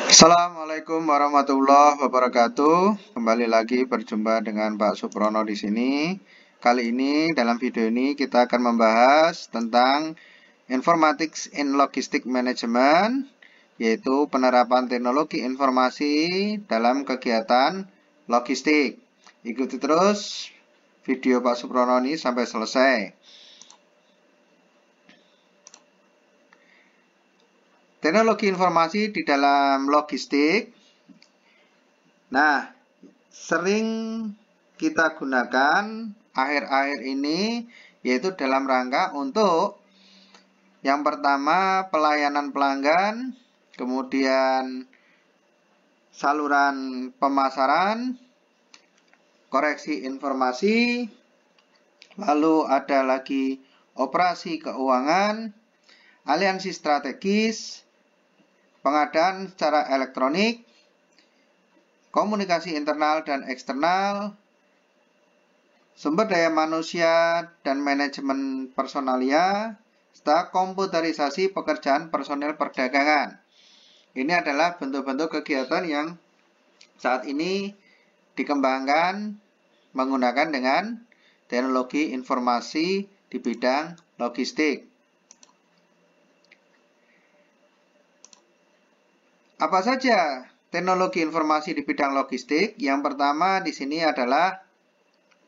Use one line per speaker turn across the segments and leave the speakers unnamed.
Assalamualaikum warahmatullahi wabarakatuh. Kembali lagi berjumpa dengan Pak Suprono di sini. Kali ini dalam video ini kita akan membahas tentang Informatics in Logistic Management, yaitu penerapan teknologi informasi dalam kegiatan logistik. Ikuti terus video Pak Suprono ini sampai selesai. Teknologi informasi di dalam logistik. Nah, sering kita gunakan akhir-akhir ini yaitu dalam rangka untuk yang pertama pelayanan pelanggan, kemudian saluran pemasaran, koreksi informasi, lalu ada lagi operasi keuangan, aliansi strategis, pengadaan secara elektronik, komunikasi internal dan eksternal, sumber daya manusia dan manajemen personalia, serta komputerisasi pekerjaan personel perdagangan. Ini adalah bentuk-bentuk kegiatan yang saat ini dikembangkan menggunakan dengan teknologi informasi di bidang logistik. Apa saja teknologi informasi di bidang logistik? Yang pertama di sini adalah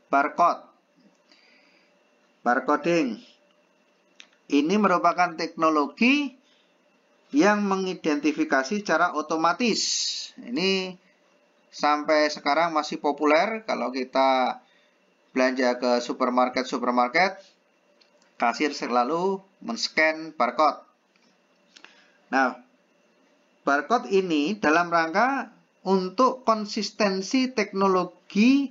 barcode. Barcoding. Ini merupakan teknologi yang mengidentifikasi secara otomatis. Ini sampai sekarang masih populer kalau kita belanja ke supermarket, kasir selalu men-scan barcode. Nah, barcode ini dalam rangka untuk konsistensi teknologi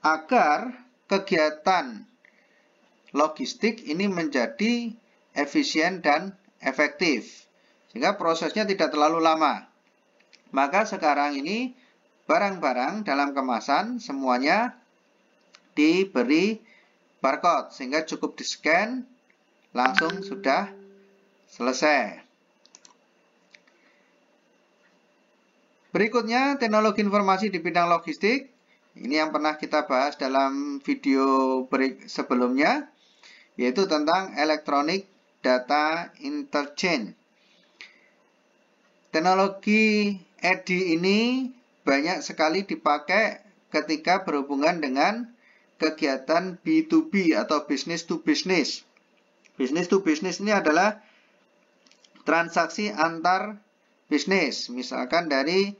agar kegiatan logistik ini menjadi efisien dan efektif, sehingga prosesnya tidak terlalu lama. Maka sekarang ini barang-barang dalam kemasan semuanya diberi barcode, sehingga cukup di-scan langsung sudah selesai. Berikutnya, teknologi informasi di bidang logistik. Ini yang pernah kita bahas dalam video sebelumnya, yaitu tentang Electronic Data Interchange. Teknologi EDI ini banyak sekali dipakai ketika berhubungan dengan kegiatan B2B atau business to business. Business to business ini adalah transaksi antar bisnis, misalkan dari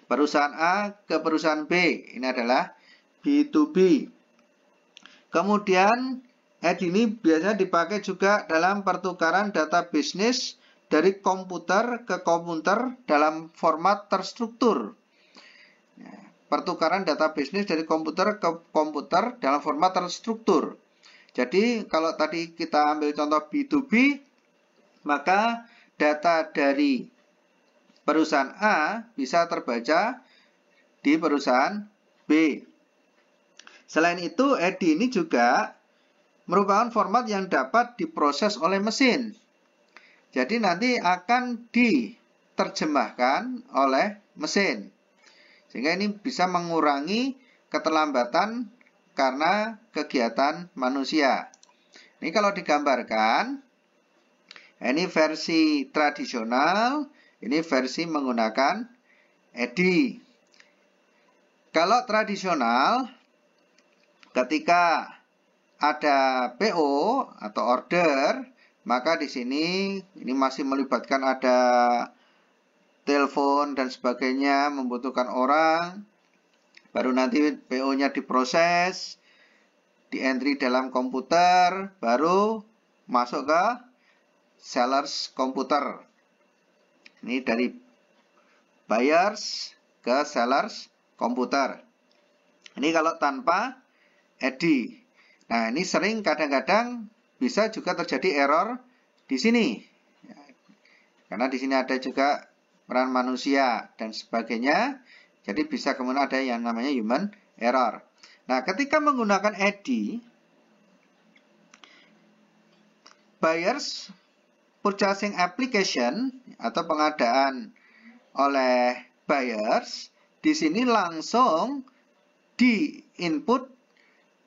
perusahaan A ke perusahaan B, ini adalah B2B. Kemudian EDI ini biasanya dipakai juga dalam pertukaran data bisnis dari komputer ke komputer dalam format terstruktur. Pertukaran data bisnis dari komputer ke komputer dalam format terstruktur. Jadi kalau tadi kita ambil contoh B2B, maka data dari perusahaan A bisa terbaca di perusahaan B. Selain itu, EDI ini juga merupakan format yang dapat diproses oleh mesin. Jadi nanti akan diterjemahkan oleh mesin. Sehingga ini bisa mengurangi keterlambatan karena kegiatan manusia. Ini kalau digambarkan, ini versi tradisional, ini versi menggunakan EDI. Kalau tradisional, ketika ada PO atau order, maka di sini ini masih melibatkan ada telepon dan sebagainya, membutuhkan orang, baru nanti PO-nya diproses, di-entry dalam komputer, baru masuk ke sellers komputer. Ini dari buyers ke sellers komputer. Ini kalau tanpa EDI. Nah, ini sering kadang-kadang bisa juga terjadi error di sini. Karena di sini ada juga peran manusia dan sebagainya. Jadi bisa kemudian ada yang namanya human error. Nah, ketika menggunakan EDI, buyers purchasing application atau pengadaan oleh buyers, di sini langsung di-input,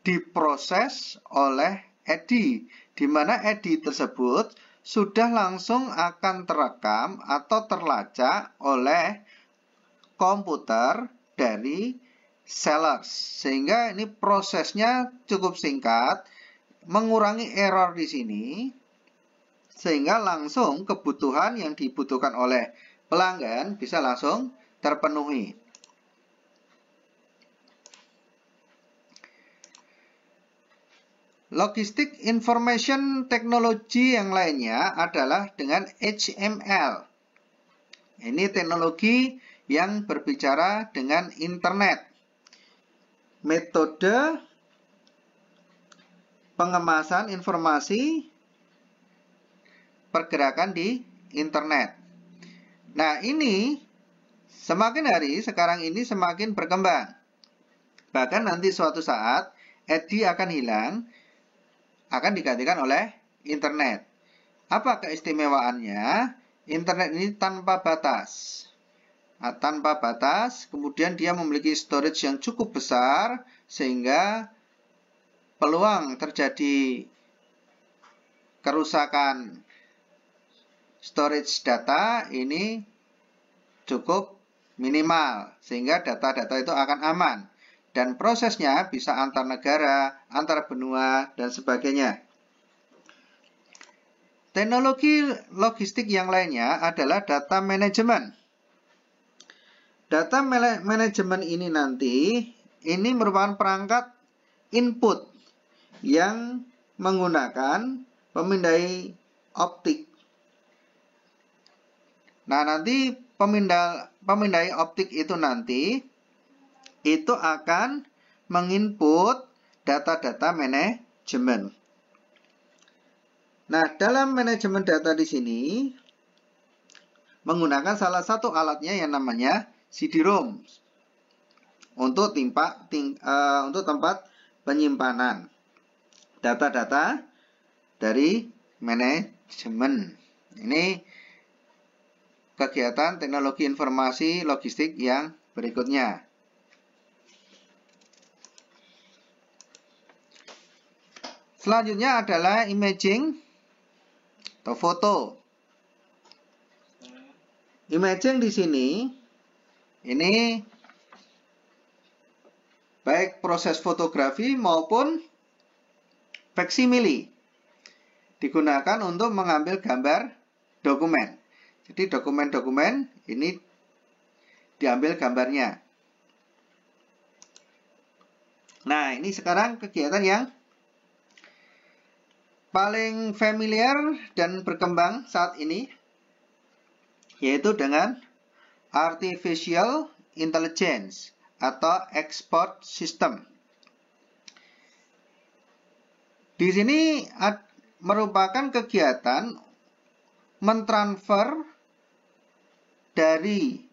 diproses oleh EDI, di mana EDI tersebut sudah langsung akan terekam atau terlacak oleh komputer dari sellers. Sehingga ini prosesnya cukup singkat, mengurangi error di sini, sehingga langsung kebutuhan yang dibutuhkan oleh pelanggan bisa langsung terpenuhi. Logistic Information Technology yang lainnya adalah dengan HML. Ini teknologi yang berbicara dengan internet. Metode pengemasan informasi pergerakan di internet. Nah, ini semakin hari sekarang ini semakin berkembang. Bahkan nanti suatu saat EDI akan hilang, akan digantikan oleh internet. Apa keistimewaannya? Internet ini tanpa batas. Tanpa batas, kemudian dia memiliki storage yang cukup besar, sehingga peluang terjadi kerusakan storage data ini cukup minimal, sehingga data-data itu akan aman. Dan prosesnya bisa antar negara, antar benua, dan sebagainya. Teknologi logistik yang lainnya adalah data management. Data manajemen ini nanti, ini merupakan perangkat input yang menggunakan pemindai optik. Nah, nanti pemindai optik itu nanti, itu akan menginput data-data manajemen. Nah, dalam manajemen data di sini, menggunakan salah satu alatnya yang namanya CD-ROM untuk tempat penyimpanan data-data dari manajemen. Ini kegiatan teknologi informasi logistik yang berikutnya. Selanjutnya adalah imaging atau foto. Imaging di sini ini baik proses fotografi maupun faksimili digunakan untuk mengambil gambar dokumen. Jadi dokumen-dokumen ini diambil gambarnya. Nah, ini sekarang kegiatan yang paling familiar dan berkembang saat ini, yaitu dengan Artificial Intelligence atau Export System. Di sini merupakan kegiatan mentransfer dari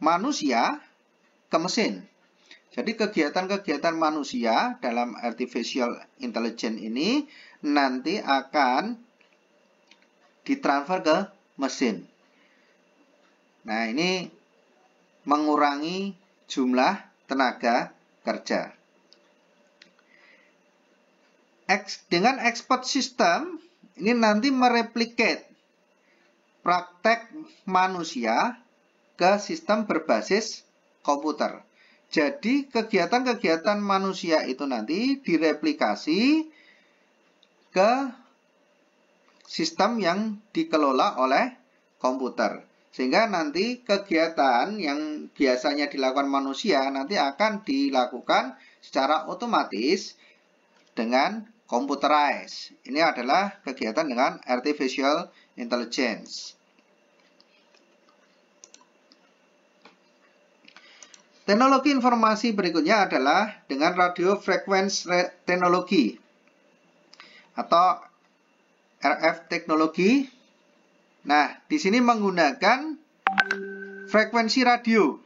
manusia ke mesin. Jadi kegiatan-kegiatan manusia dalam Artificial Intelligence ini nanti akan ditransfer ke mesin. Nah, ini mengurangi jumlah tenaga kerja. Dengan export system, ini nanti mereplicate praktek manusia ke sistem berbasis komputer. Jadi, kegiatan-kegiatan manusia itu nanti direplikasi ke sistem yang dikelola oleh komputer. Sehingga nanti kegiatan yang biasanya dilakukan manusia nanti akan dilakukan secara otomatis dengan computerized. Ini adalah kegiatan dengan Artificial Intelligence. Teknologi informasi berikutnya adalah dengan radio frequency teknologi atau RF teknologi. Nah, di sini menggunakan frekuensi radio.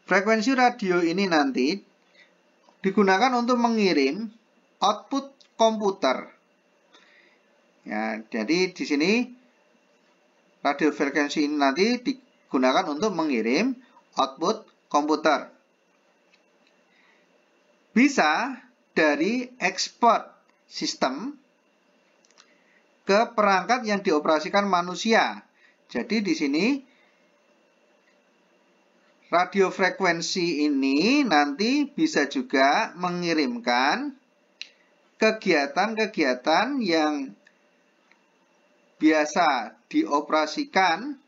Frekuensi radio ini nanti digunakan untuk mengirim output komputer. Ya, jadi di sini radiofrekuensi ini nanti digunakan untuk mengirim output komputer. Bisa dari export sistem ke perangkat yang dioperasikan manusia. Jadi di sini radiofrekuensi ini nanti bisa juga mengirimkan kegiatan-kegiatan yang biasa dioperasikan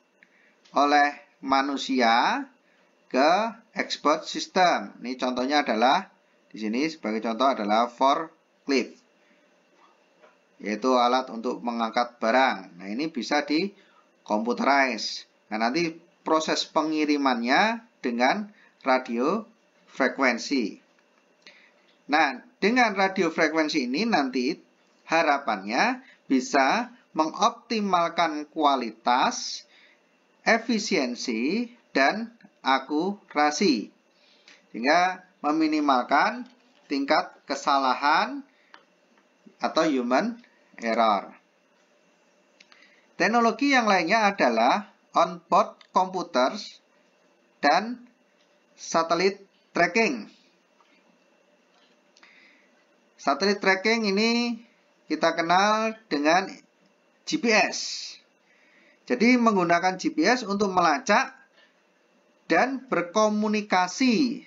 oleh manusia ke export system. Ini contohnya adalah di sini sebagai contoh adalah forklift, yaitu alat untuk mengangkat barang. Nah, ini bisa di computerize. Nah, nanti proses pengirimannya dengan radiofrekuensi. Nah, dengan radiofrekuensi ini nanti harapannya bisa mengoptimalkan kualitas, efisiensi, dan akurasi, sehingga meminimalkan tingkat kesalahan atau human error. Teknologi yang lainnya adalah on-board computers dan satellite tracking. Satellite tracking ini kita kenal dengan GPS. Jadi menggunakan GPS untuk melacak dan berkomunikasi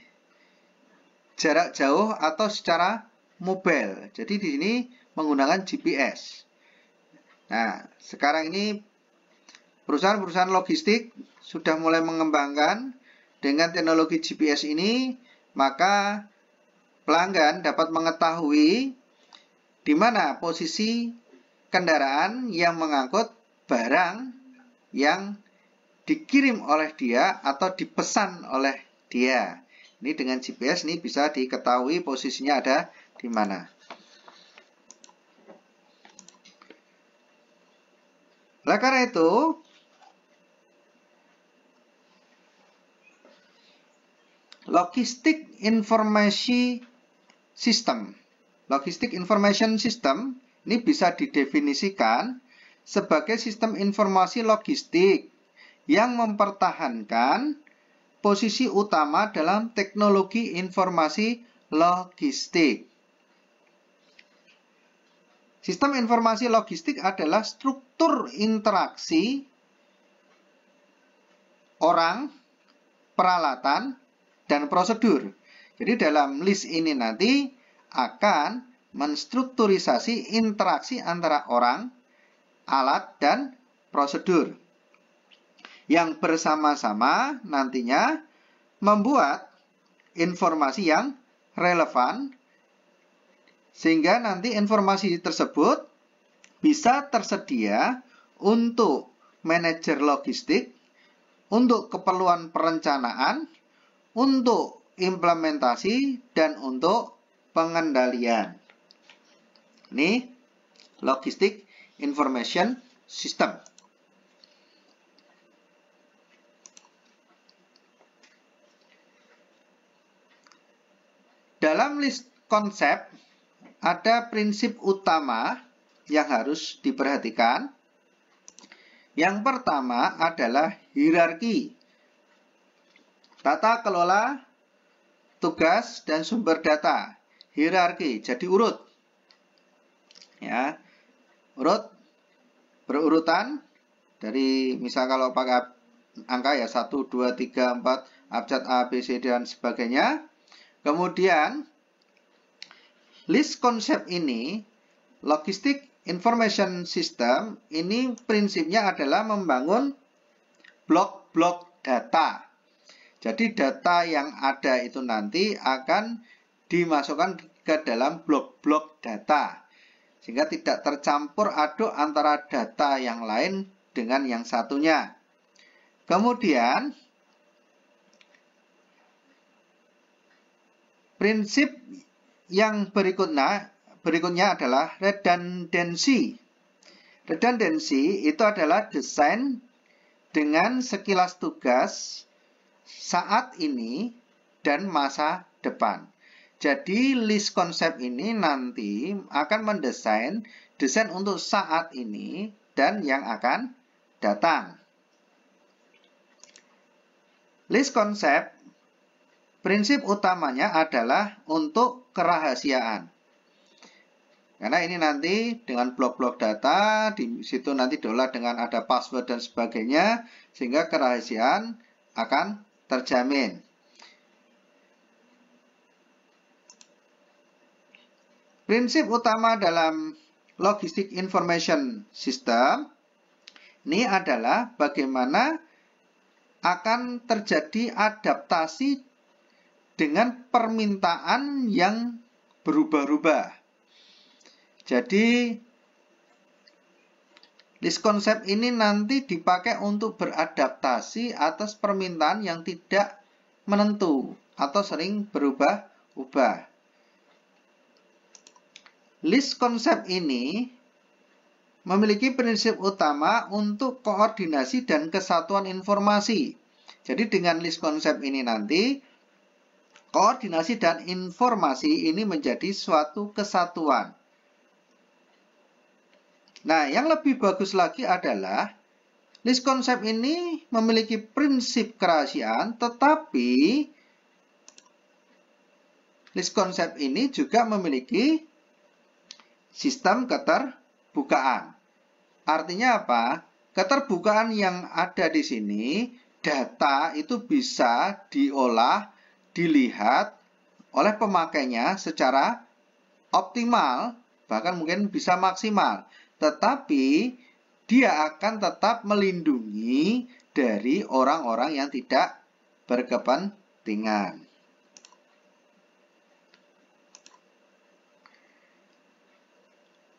jarak jauh atau secara mobile. Jadi di sini menggunakan GPS. Nah, sekarang ini perusahaan-perusahaan logistik sudah mulai mengembangkan dengan teknologi GPS ini, maka pelanggan dapat mengetahui di mana posisi kendaraan yang mengangkut barang yang dikirim oleh dia atau dipesan oleh dia. Ini dengan GPS ini bisa diketahui posisinya ada di mana. Oleh karena itu, Logistic Information System ini bisa didefinisikan sebagai sistem informasi logistik yang mempertahankan posisi utama dalam teknologi informasi logistik. Sistem informasi logistik adalah struktur interaksi orang, peralatan, dan prosedur. Jadi dalam list ini nanti akan menstrukturisasi interaksi antara orang, alat, dan prosedur yang bersama-sama nantinya membuat informasi yang relevan, sehingga nanti informasi tersebut bisa tersedia untuk manajer logistik, untuk keperluan perencanaan, untuk implementasi, dan untuk pengendalian. Ini Logistic Information System. Dalam list konsep ada prinsip utama yang harus diperhatikan. Yang pertama adalah hierarki. Tata kelola tugas dan sumber data. Hierarki, jadi urut. Ya. Urut berurutan dari misal kalau pakai angka ya 1 2 3 4 abjad A B C dan sebagainya. Kemudian list konsep ini, Logistic Information System, ini prinsipnya adalah membangun blok-blok data. Jadi data yang ada itu nanti akan dimasukkan ke dalam blok-blok data, sehingga tidak tercampur aduk antara data yang lain dengan yang satunya. Kemudian prinsip yang berikutnya adalah redundancy. Redundancy itu adalah desain dengan sekilas tugas saat ini dan masa depan. Jadi list konsep ini nanti akan mendesain desain untuk saat ini dan yang akan datang. List konsep, prinsip utamanya adalah untuk kerahasiaan. Karena ini nanti dengan blok-blok data, di situ nanti diolah dengan ada password dan sebagainya, sehingga kerahasiaan akan terjamin. Prinsip utama dalam Logistic Information System ini adalah bagaimana akan terjadi adaptasi dengan permintaan yang berubah-ubah. Jadi, list konsep ini nanti dipakai untuk beradaptasi atas permintaan yang tidak menentu atau sering berubah-ubah. List konsep ini memiliki prinsip utama untuk koordinasi dan kesatuan informasi. Jadi dengan list konsep ini nanti, koordinasi dan informasi ini menjadi suatu kesatuan. Nah, yang lebih bagus lagi adalah list konsep ini memiliki prinsip kerahasiaan, tetapi list konsep ini juga memiliki sistem keterbukaan. Artinya apa? Keterbukaan yang ada di sini, data itu bisa diolah, dilihat oleh pemakainya secara optimal, bahkan mungkin bisa maksimal. Tetapi dia akan tetap melindungi dari orang-orang yang tidak berkepentingan.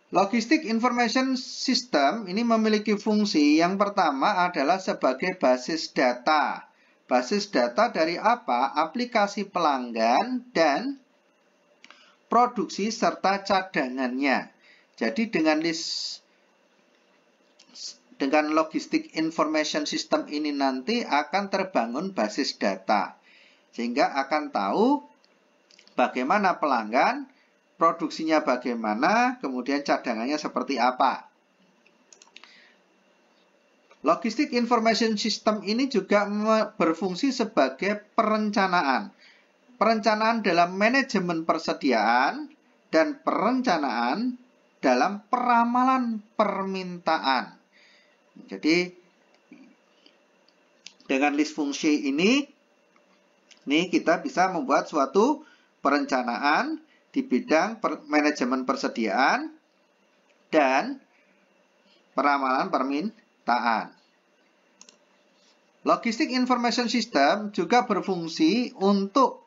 Logistic Information System ini memiliki fungsi yang pertama adalah sebagai basis data. Basis data dari apa? Aplikasi pelanggan dan produksi serta cadangannya. Jadi dengan Logistic Information System ini nanti akan terbangun basis data. Sehingga akan tahu bagaimana pelanggan, produksinya bagaimana, kemudian cadangannya seperti apa. Logistic Information System ini juga berfungsi sebagai perencanaan. Perencanaan dalam manajemen persediaan dan perencanaan dalam peramalan permintaan. Jadi, dengan list fungsi ini kita bisa membuat suatu perencanaan di bidang manajemen persediaan dan peramalan permintaan. Logistic Information System juga berfungsi untuk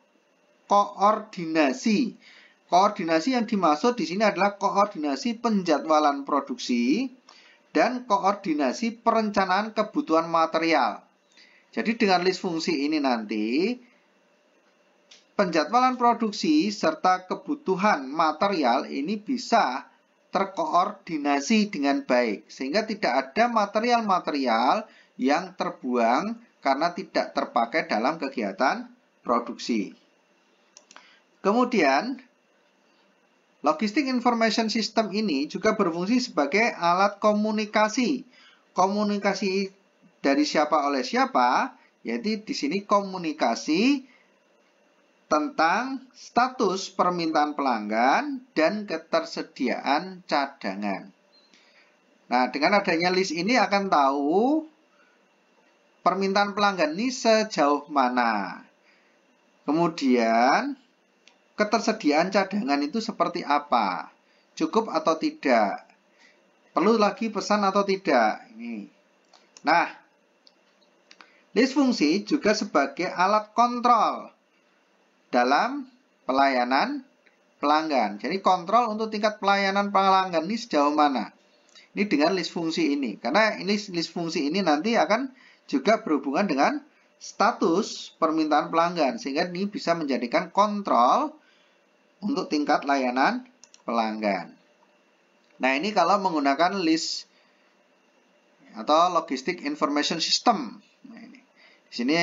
koordinasi. Koordinasi yang dimaksud di sini adalah koordinasi penjadwalan produksi dan koordinasi perencanaan kebutuhan material. Jadi dengan list fungsi ini nanti penjadwalan produksi serta kebutuhan material ini bisa terkoordinasi dengan baik, sehingga tidak ada material-material yang terbuang karena tidak terpakai dalam kegiatan produksi. Kemudian, Logistic Information System ini juga berfungsi sebagai alat komunikasi. Komunikasi dari siapa oleh siapa, yaitu di sini komunikasi tentang status permintaan pelanggan dan ketersediaan cadangan. Nah, dengan adanya list ini akan tahu permintaan pelanggan ini sejauh mana. Kemudian, ketersediaan cadangan itu seperti apa? Cukup atau tidak? Perlu lagi pesan atau tidak? Ini. Nah, list fungsi juga sebagai alat kontrol dalam pelayanan pelanggan. Jadi kontrol untuk tingkat pelayanan pelanggan ini sejauh mana. Ini dengan list fungsi ini. Karena ini list fungsi ini nanti akan juga berhubungan dengan status permintaan pelanggan. Sehingga ini bisa menjadikan kontrol untuk tingkat layanan pelanggan. Nah, ini kalau menggunakan list atau Logistic Information System. Nah, ini. Di sini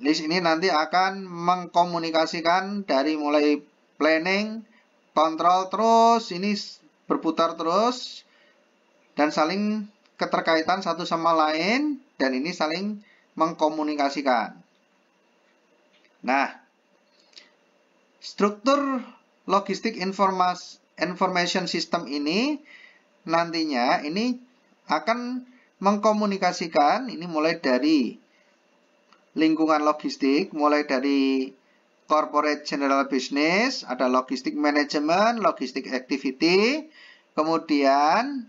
list ini nanti akan mengkomunikasikan dari mulai planning, kontrol terus, ini berputar terus, dan saling keterkaitan satu sama lain dan ini saling mengkomunikasikan. Nah, struktur logistik information system ini nantinya ini akan mengkomunikasikan ini mulai dari lingkungan logistik, mulai dari corporate general business, ada logistik management, logistik activity, kemudian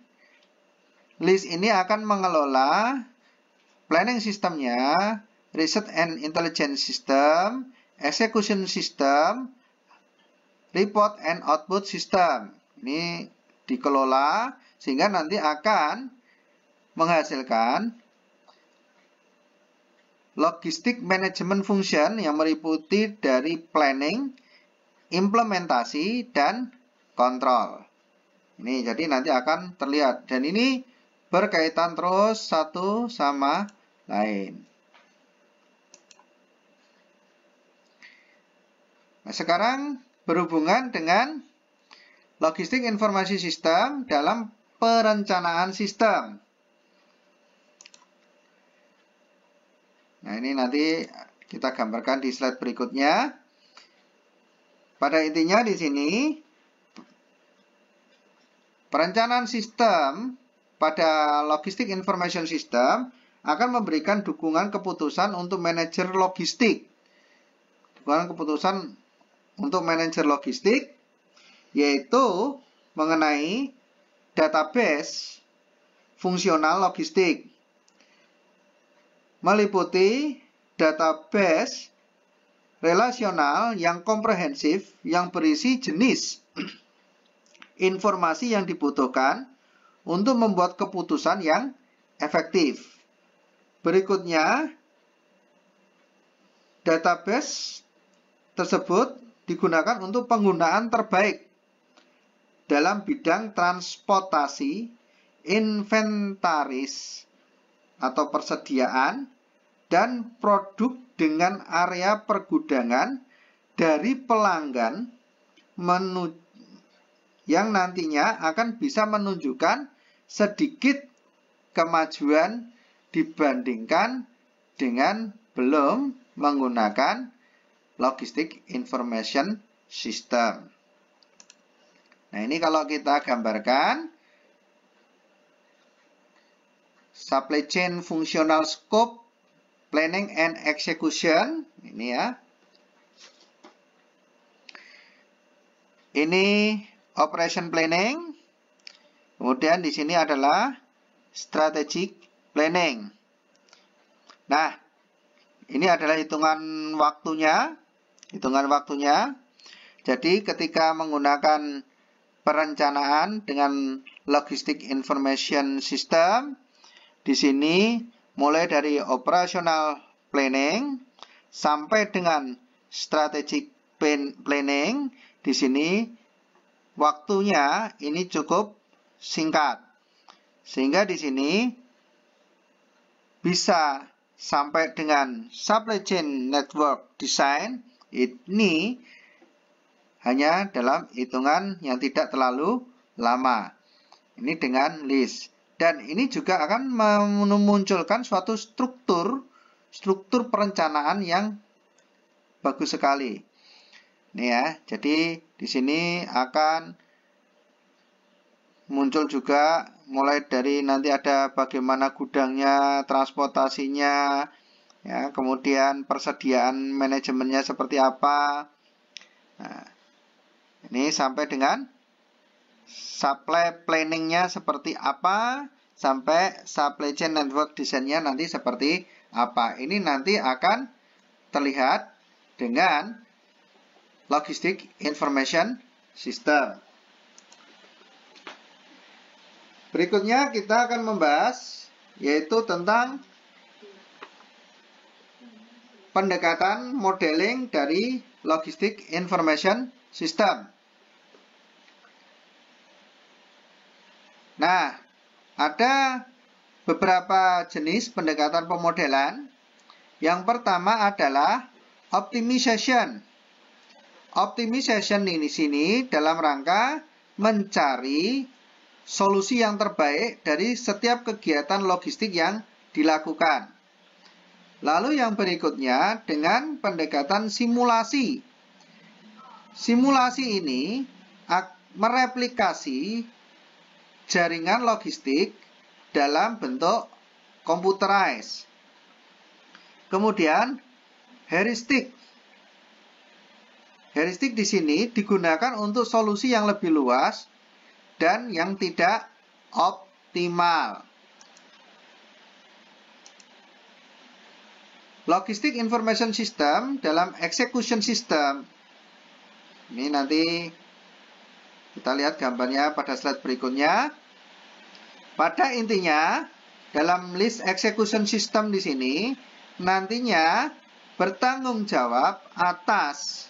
list ini akan mengelola planning sistemnya, research and intelligence system, execution system, report and output system. Ini dikelola sehingga nanti akan menghasilkan logistik management function yang meliputi dari planning, implementasi, dan kontrol. Ini jadi nanti akan terlihat. Dan ini berkaitan terus satu sama lain. Nah, sekarang berhubungan dengan logistik informasi sistem dalam perencanaan sistem. Nah, ini nanti kita gambarkan di slide berikutnya. Pada intinya di sini, perencanaan sistem pada logistik information system akan memberikan dukungan keputusan untuk manajer logistik. Dukungan keputusan untuk manajer logistik, yaitu mengenai database fungsional logistik. Meliputi database relasional yang komprehensif yang berisi jenis informasi yang dibutuhkan untuk membuat keputusan yang efektif. Berikutnya, database tersebut digunakan untuk penggunaan terbaik dalam bidang transportasi, inventaris atau persediaan, dan produk dengan area pergudangan dari pelanggan yang nantinya akan bisa menunjukkan sedikit kemajuan dibandingkan dengan belum menggunakan logistik information system. Nah, ini kalau kita gambarkan supply chain functional scope, planning and execution. Ini ya. Ini operation planning. Kemudian di sini adalah strategic planning. Nah, ini adalah hitungan waktunya. Jadi ketika menggunakan perencanaan dengan logistik information system, di sini mulai dari operational planning sampai dengan strategic planning, di sini waktunya ini cukup singkat. Sehingga di sini bisa sampai dengan supply chain network design, ini hanya dalam hitungan yang tidak terlalu lama. Ini dengan list. Dan ini juga akan memunculkan suatu struktur perencanaan yang bagus sekali. Ini ya, jadi di sini akan muncul juga mulai dari nanti ada bagaimana gudangnya, transportasinya, ya, kemudian persediaan manajemennya seperti apa. Nah, ini sampai dengan supply planningnya seperti apa, sampai supply chain network desainnya nanti seperti apa. Ini nanti akan terlihat dengan logistik information system. Berikutnya kita akan membahas yaitu tentang pendekatan modeling dari logistik information system. Nah, ada beberapa jenis pendekatan pemodelan. Yang pertama adalah optimization. Optimization ini sini dalam rangka mencari solusi yang terbaik dari setiap kegiatan logistik yang dilakukan. Lalu yang berikutnya dengan pendekatan simulasi. Simulasi ini mereplikasi jaringan logistik dalam bentuk computerized. Kemudian heuristik. Heuristik di sini digunakan untuk solusi yang lebih luas dan yang tidak optimal. Logistic Information System dalam Execution System. Ini nanti kita lihat gambarnya pada slide berikutnya. Pada intinya, dalam list execution system di sini, nantinya bertanggung jawab atas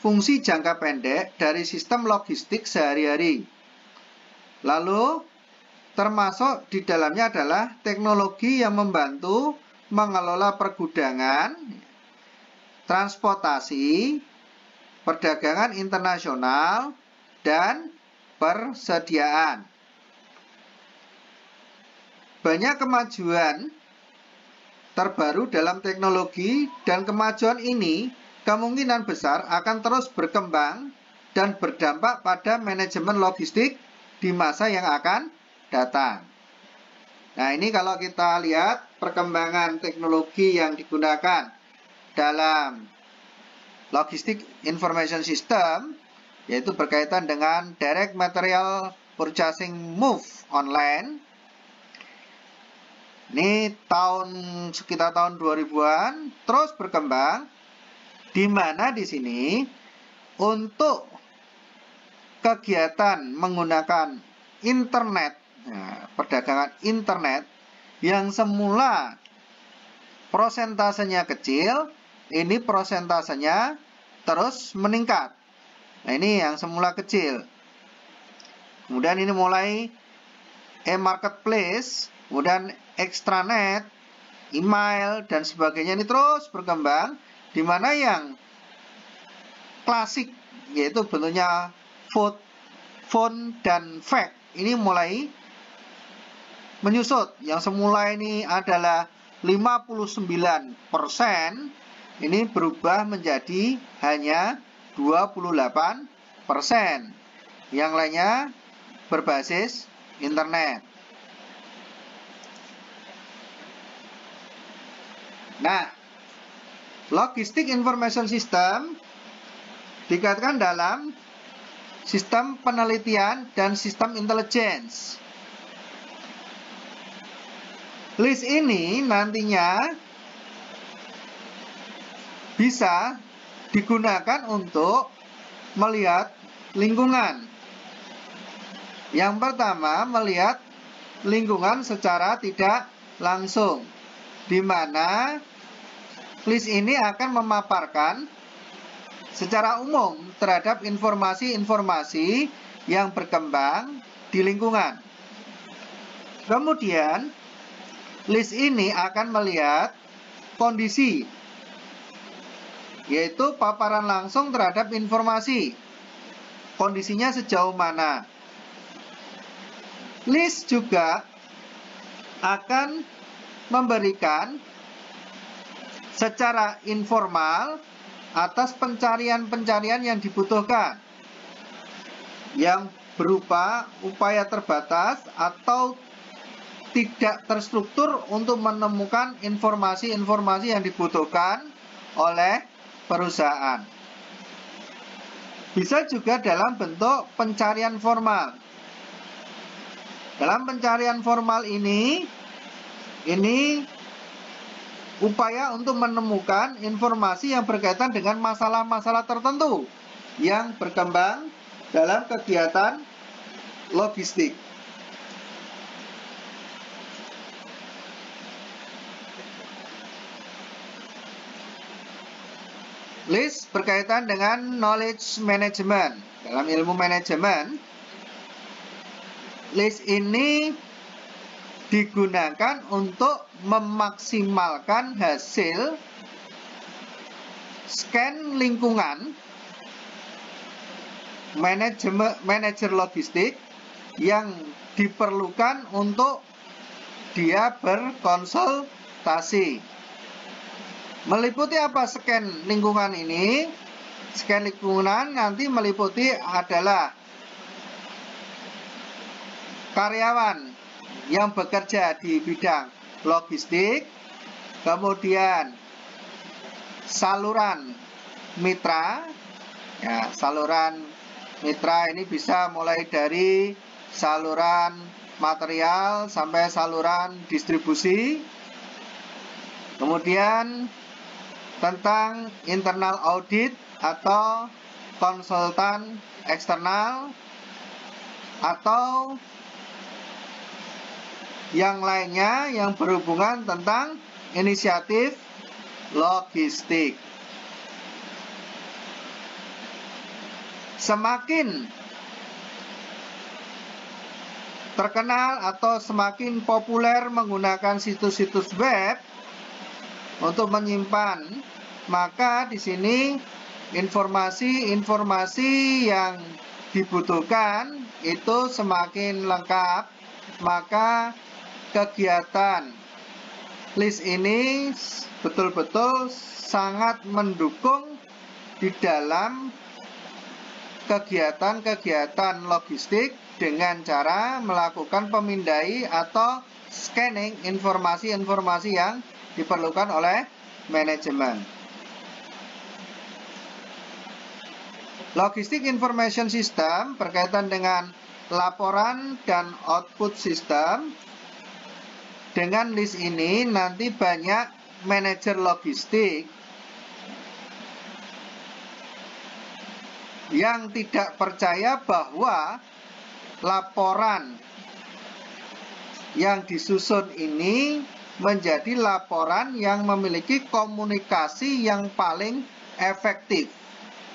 fungsi jangka pendek dari sistem logistik sehari-hari. Lalu, termasuk di dalamnya adalah teknologi yang membantu mengelola pergudangan, transportasi, perdagangan internasional, dan persediaan. Banyak kemajuan terbaru dalam teknologi dan kemajuan ini kemungkinan besar akan terus berkembang dan berdampak pada manajemen logistik di masa yang akan datang. Nah, ini kalau kita lihat perkembangan teknologi yang digunakan dalam Logistic Information System, yaitu berkaitan dengan Direct Material Purchasing Move online. Ini sekitar tahun 2000-an terus berkembang, di mana di sini untuk kegiatan menggunakan internet, perdagangan internet yang semula prosentasenya kecil, ini prosentasenya terus meningkat. Nah, ini yang semula kecil. Kemudian ini mulai e-marketplace, kemudian extranet, email, dan sebagainya ini terus berkembang, di mana yang klasik, yaitu bentuknya phone dan fax, ini mulai menyusut. Yang semula ini adalah 59%, ini berubah menjadi hanya 28%. Yang lainnya berbasis internet. Nah, Logistic Information System dikaitkan dalam sistem penelitian dan sistem intelligence. List ini nantinya bisa digunakan untuk melihat lingkungan. Yang pertama, melihat lingkungan secara tidak langsung, di mana list ini akan memaparkan secara umum terhadap informasi-informasi yang berkembang di lingkungan. Kemudian, list ini akan melihat kondisi, yaitu paparan langsung terhadap informasi. Kondisinya sejauh mana. List juga akan memberikan secara informal atas pencarian-pencarian yang dibutuhkan, yang berupa upaya terbatas atau tidak terstruktur untuk menemukan informasi-informasi yang dibutuhkan oleh perusahaan. Bisa juga dalam bentuk pencarian formal. Dalam pencarian formal ini upaya untuk menemukan informasi yang berkaitan dengan masalah-masalah tertentu yang berkembang dalam kegiatan logistik. List berkaitan dengan knowledge management. Dalam ilmu manajemen, list ini digunakan untuk memaksimalkan hasil scan lingkungan manajer logistik yang diperlukan untuk dia berkonsultasi. Meliputi apa scan lingkungan ini? Scan lingkungan nanti meliputi adalah karyawan yang bekerja di bidang logistik, kemudian saluran mitra. Ya, saluran mitra ini bisa mulai dari saluran material sampai saluran distribusi. Kemudian tentang internal audit atau konsultan eksternal atau yang lainnya yang berhubungan tentang inisiatif logistik. Semakin terkenal atau semakin populer menggunakan situs-situs web untuk menyimpan, maka di sini informasi-informasi yang dibutuhkan itu semakin lengkap. Maka kegiatan list ini betul-betul sangat mendukung di dalam kegiatan-kegiatan logistik dengan cara melakukan pemindai atau scanning informasi-informasi yang diperlukan oleh manajemen. Logistic Information System berkaitan dengan laporan dan output system. Dengan list ini nanti banyak manajer logistik yang tidak percaya bahwa laporan yang disusun ini menjadi laporan yang memiliki komunikasi yang paling efektif.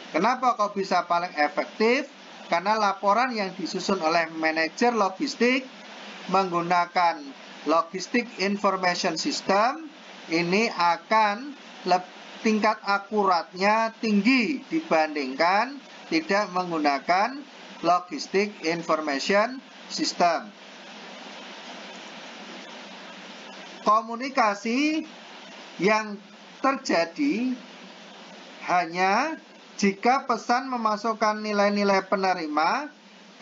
Kenapa kok bisa paling efektif? Karena laporan yang disusun oleh manajer logistik menggunakan Logistic Information System ini akan tingkat akuratnya tinggi dibandingkan tidak menggunakan Logistic Information System. Komunikasi yang terjadi hanya jika pesan memasukkan nilai-nilai penerima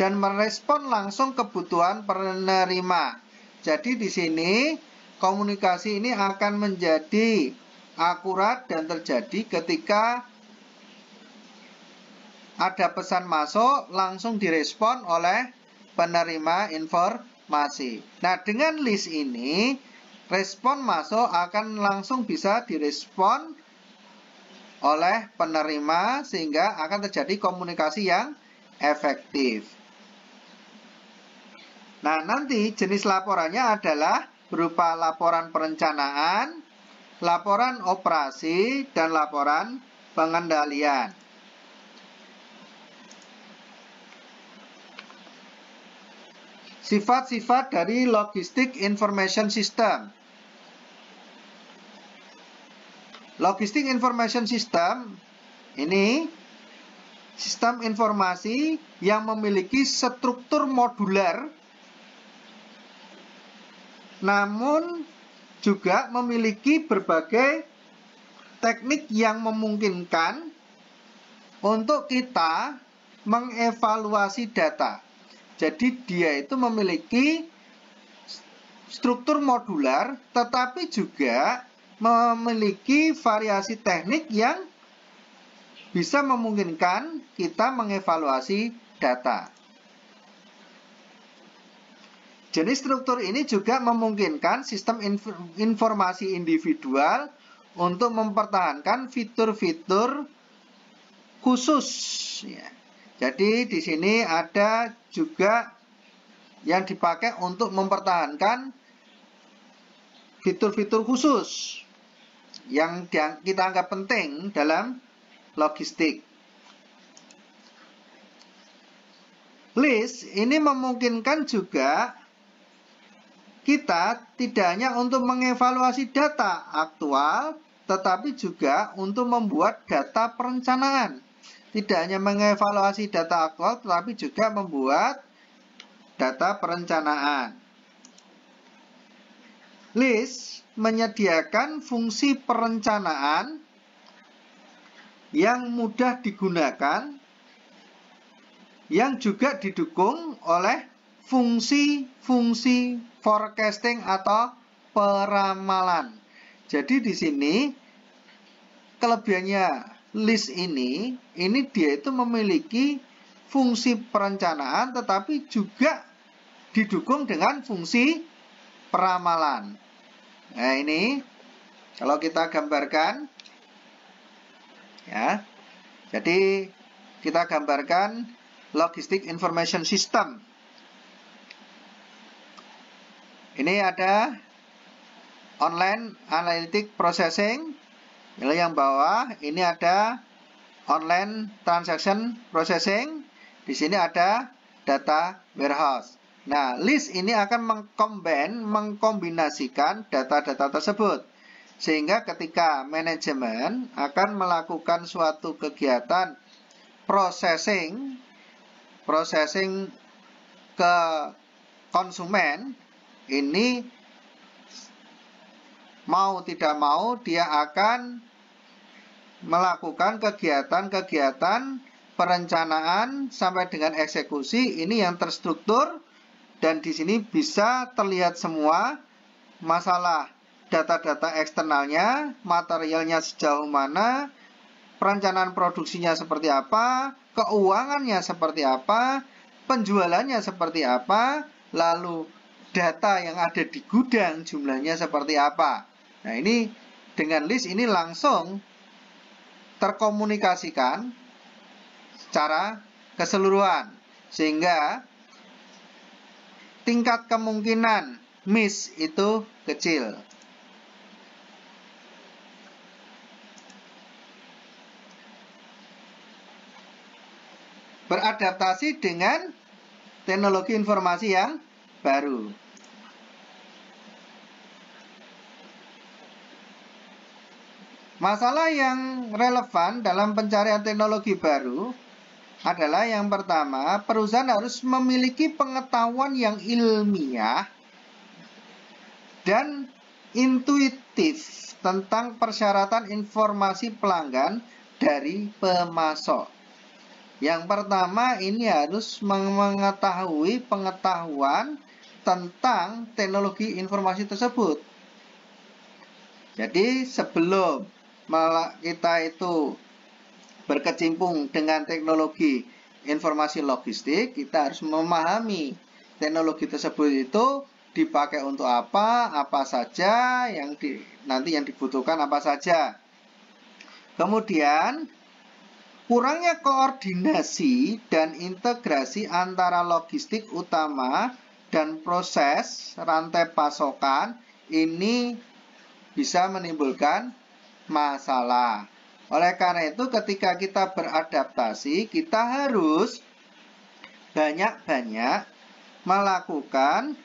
dan merespon langsung kebutuhan penerima. Jadi di sini komunikasi ini akan menjadi akurat dan terjadi ketika ada pesan masuk langsung direspon oleh penerima informasi. Nah, dengan list ini respon masuk akan langsung bisa direspon oleh penerima sehingga akan terjadi komunikasi yang efektif. Nah, nanti jenis laporannya adalah berupa laporan perencanaan, laporan operasi, dan laporan pengendalian. Sifat-sifat dari Logistic Information System. Logistic Information System ini sistem informasi yang memiliki struktur modular namun juga memiliki berbagai teknik yang memungkinkan untuk kita mengevaluasi data. Jadi dia itu memiliki struktur modular tetapi juga memiliki variasi teknik yang bisa memungkinkan kita mengevaluasi data. Jenis struktur ini juga memungkinkan sistem informasi individual untuk mempertahankan fitur-fitur khusus. Ya. Jadi di sini ada juga yang dipakai untuk mempertahankan fitur-fitur khusus yang kita anggap penting dalam logistik. List ini memungkinkan juga kita tidak hanya untuk mengevaluasi data aktual, tetapi juga untuk membuat data perencanaan. Tidak hanya mengevaluasi data aktual, tetapi juga membuat data perencanaan. LIS menyediakan fungsi perencanaan yang mudah digunakan, yang juga didukung oleh fungsi-fungsi forecasting atau peramalan. Jadi di sini kelebihannya LIS ini dia itu memiliki fungsi perencanaan tetapi juga didukung dengan fungsi peramalan. Nah, ini kalau kita gambarkan ya. Jadi kita gambarkan Logistic Information System. Ini ada Online Analytic Processing. Yang bawah ini ada Online Transaction Processing. Di sini ada Data Warehouse. Nah, LIS ini akan mengkombinasikan data-data tersebut. Sehingga ketika manajemen akan melakukan suatu kegiatan processing ke konsumen, ini mau tidak mau dia akan melakukan kegiatan-kegiatan perencanaan sampai dengan eksekusi. Ini yang terstruktur. Dan di sini bisa terlihat semua masalah data-data eksternalnya, materialnya sejauh mana, perencanaan produksinya seperti apa, keuangannya seperti apa, penjualannya seperti apa, lalu data yang ada di gudang jumlahnya seperti apa. Nah, ini dengan LIS ini langsung terkomunikasikan secara keseluruhan, sehingga tingkat kemungkinan miss itu kecil. Beradaptasi dengan teknologi informasi yang baru. Masalah yang relevan dalam pencarian teknologi baru adalah yang pertama, perusahaan harus memiliki pengetahuan yang ilmiah dan intuitif tentang persyaratan informasi pelanggan dari pemasok. Yang pertama, ini harus mengetahui pengetahuan tentang teknologi informasi tersebut. Jadi sebelum kita itu berkecimpung dengan teknologi informasi logistik, kita harus memahami teknologi tersebut itu dipakai untuk apa saja, nanti yang dibutuhkan apa saja. Kemudian, kurangnya koordinasi dan integrasi antara logistik utama dan proses rantai pasokan ini bisa menimbulkan masalah. Oleh karena itu, ketika kita beradaptasi, kita harus banyak-banyak melakukan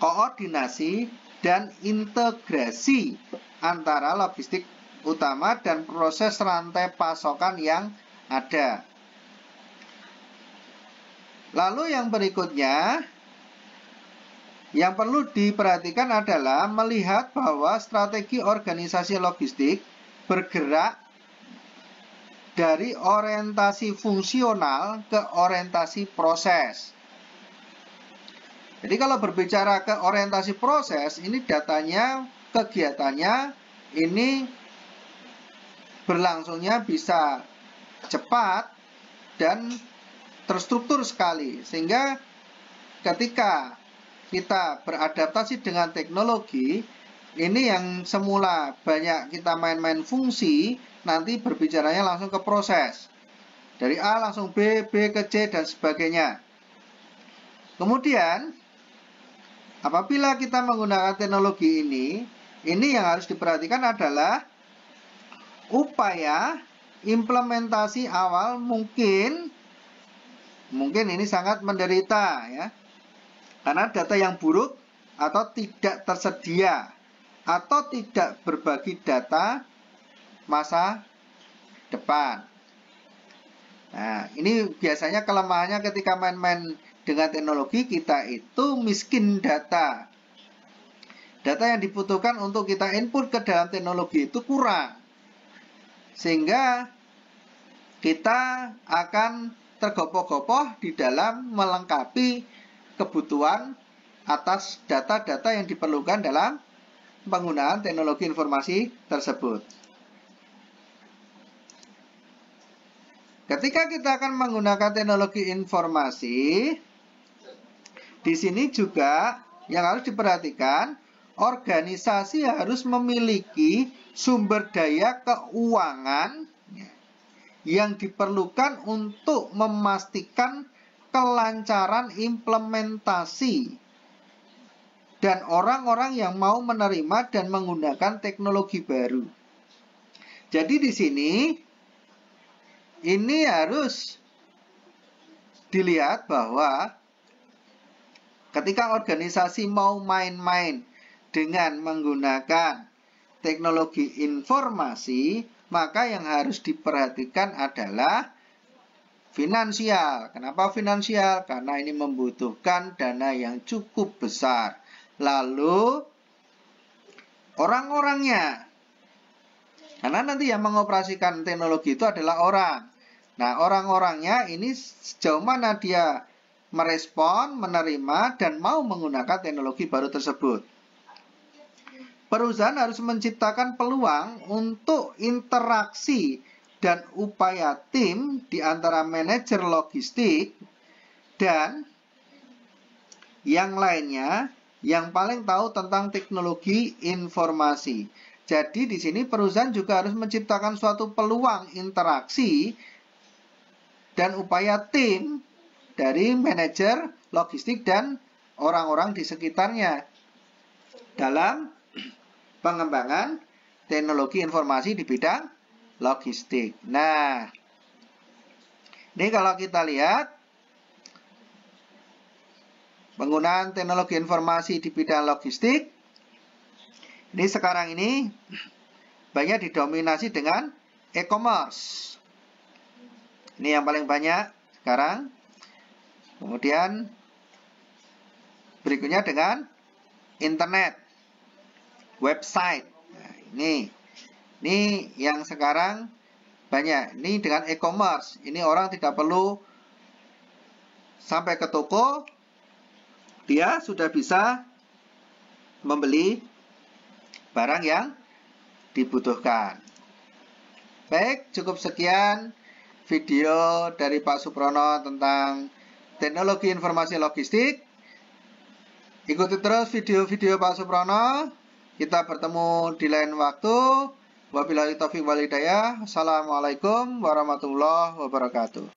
koordinasi dan integrasi antara logistik utama dan proses rantai pasokan yang ada. Lalu yang berikutnya, yang perlu diperhatikan adalah melihat bahwa strategi organisasi logistik bergerak dari orientasi fungsional ke orientasi proses. Jadi kalau berbicara ke orientasi proses, ini datanya, kegiatannya ini berlangsungnya bisa cepat dan terstruktur sekali. Sehingga ketika kita beradaptasi dengan teknologi, ini yang semula banyak kita main-main fungsi, nanti berbicaranya langsung ke proses. Dari A langsung B, B ke C, dan sebagainya. Kemudian, apabila kita menggunakan teknologi ini yang harus diperhatikan adalah upaya implementasi awal mungkin ini sangat menderita ya. Karena data yang buruk atau tidak tersedia atau tidak berbagi data masa depan. Nah, ini biasanya kelemahannya ketika main-main dengan teknologi kita itu miskin data. Data yang dibutuhkan untuk kita input ke dalam teknologi itu kurang. Sehingga kita akan tergopoh-gopoh di dalam melengkapi kebutuhan atas data-data yang diperlukan dalam penggunaan teknologi informasi tersebut. Ketika kita akan menggunakan teknologi informasi, di sini juga yang harus diperhatikan, organisasi harus memiliki sumber daya keuangan yang diperlukan untuk memastikan kelancaran implementasi dan orang-orang yang mau menerima dan menggunakan teknologi baru. Jadi di sini ini harus dilihat bahwa ketika organisasi mau main-main dengan menggunakan teknologi informasi, maka yang harus diperhatikan adalah finansial. Kenapa finansial? Karena ini membutuhkan dana yang cukup besar. Lalu orang-orangnya, karena nanti yang mengoperasikan teknologi itu adalah orang. Nah, orang-orangnya ini sejauh mana dia merespon, menerima, dan mau menggunakan teknologi baru tersebut. Perusahaan harus menciptakan peluang untuk interaksi dan upaya tim di antara manajer logistik dan yang lainnya yang paling tahu tentang teknologi informasi. Jadi di sini perusahaan juga harus menciptakan suatu peluang interaksi dan upaya tim dari manajer logistik dan orang-orang di sekitarnya dalam pengembangan teknologi informasi di bidang logistik. Nah, ini kalau kita lihat penggunaan teknologi informasi di bidang logistik, ini sekarang ini banyak didominasi dengan e-commerce. Ini yang paling banyak sekarang. Kemudian berikutnya dengan internet, website. Nah, ini yang sekarang banyak. Ini dengan e-commerce. Ini orang tidak perlu sampai ke toko, dia sudah bisa membeli barang yang dibutuhkan. Baik, cukup sekian video dari Pak Suprono tentang teknologi informasi logistik. Ikuti terus video-video Pak Suprono. Kita bertemu di lain waktu. Wabillahi taufiq wal hidayah. Assalamualaikum warahmatullahi wabarakatuh.